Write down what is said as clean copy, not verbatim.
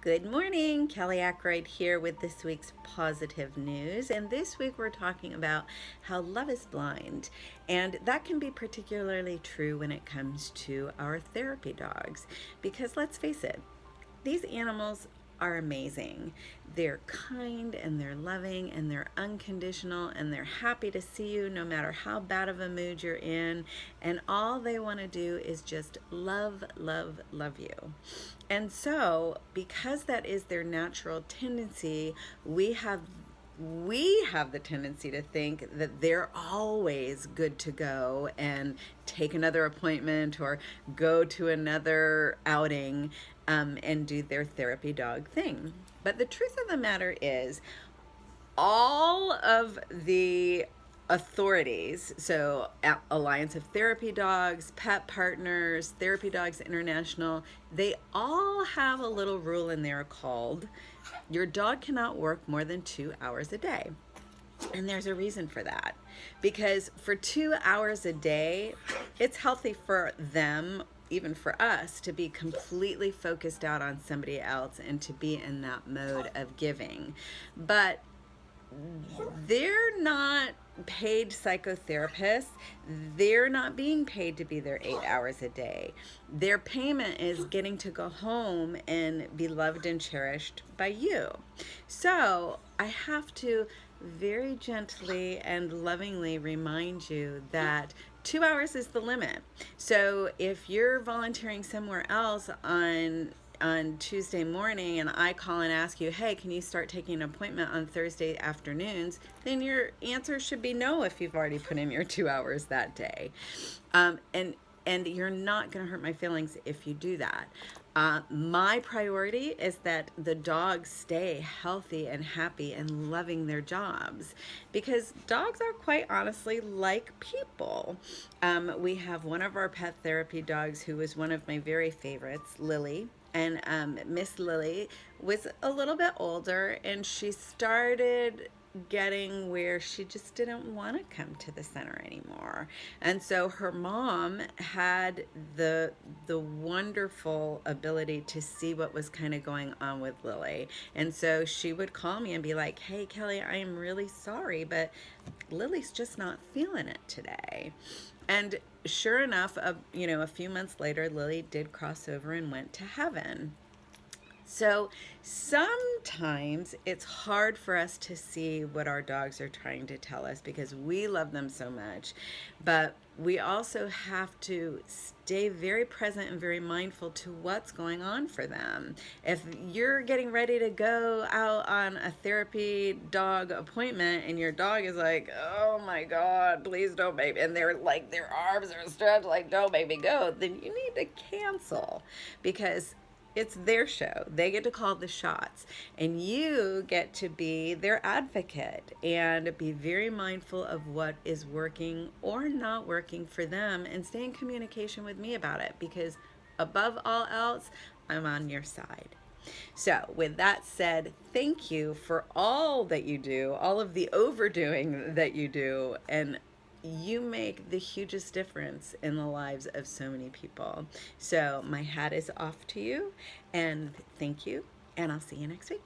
Good morning, Kelly Ackroyd here with this week's positive news. And this week we're talking about how love is blind. And that can be particularly true when it comes to our therapy dogs. Because let's face it, these animals are amazing. They're kind and they're loving and they're unconditional and they're happy to see you no matter how bad of a mood you're in. And all they want to do is just love, love, love you. And so, because that is their natural tendency, we have the tendency to think that they're always good to go and take another appointment or go to another outing and do their therapy dog thing. But the truth of the matter is, all of the authorities, so Alliance of Therapy Dogs, Pet Partners, Therapy Dogs International, they all have a little rule in there called your dog cannot work more than 2 hours a day. And there's a reason for that. Because for 2 hours a day, it's healthy for them, even for us, to be completely focused out on somebody else and to be in that mode of giving. But they're not paid psychotherapists. They're not being paid to be there 8 hours a day. Their payment is getting to go home and be loved and cherished by you. So I have to very gently and lovingly remind you that 2 hours is the limit. So if you're volunteering somewhere else on Tuesday morning and I call and ask you, hey, can you start taking an appointment on Thursday afternoons? Then your answer should be no if you've already put in your 2 hours that day. And you're not going to hurt my feelings if you do that. My priority is that the dogs stay healthy and happy and loving their jobs, because dogs are quite honestly like people. We have one of our pet therapy dogs who was one of my very favorites, Lily. And Miss Lily was a little bit older, and she started getting where she just didn't want to come to the center anymore. And so her mom had the wonderful ability to see what was kind of going on with Lily. And so she would call me and be like, "Hey Kelly, I am really sorry, but Lily's just not feeling it today." And sure enough, a few months later, Lily did cross over and went to heaven. So sometimes it's hard for us to see what our dogs are trying to tell us because we love them so much. But we also have to stay very present and very mindful to what's going on for them. If you're getting ready to go out on a therapy dog appointment and your dog is like, oh my God, please don't, baby, and they're like, their arms are stretched like, don't, baby, go, then you need to cancel, because it's their show. They get to call the shots, and you get to be their advocate and be very mindful of what is working or not working for them, and stay in communication with me about it, because above all else, I'm on your side. So, with that said, thank you for all that you do, all of the overdoing that you do, and you make the hugest difference in the lives of so many people. So, my hat is off to you, and thank you, and I'll see you next week.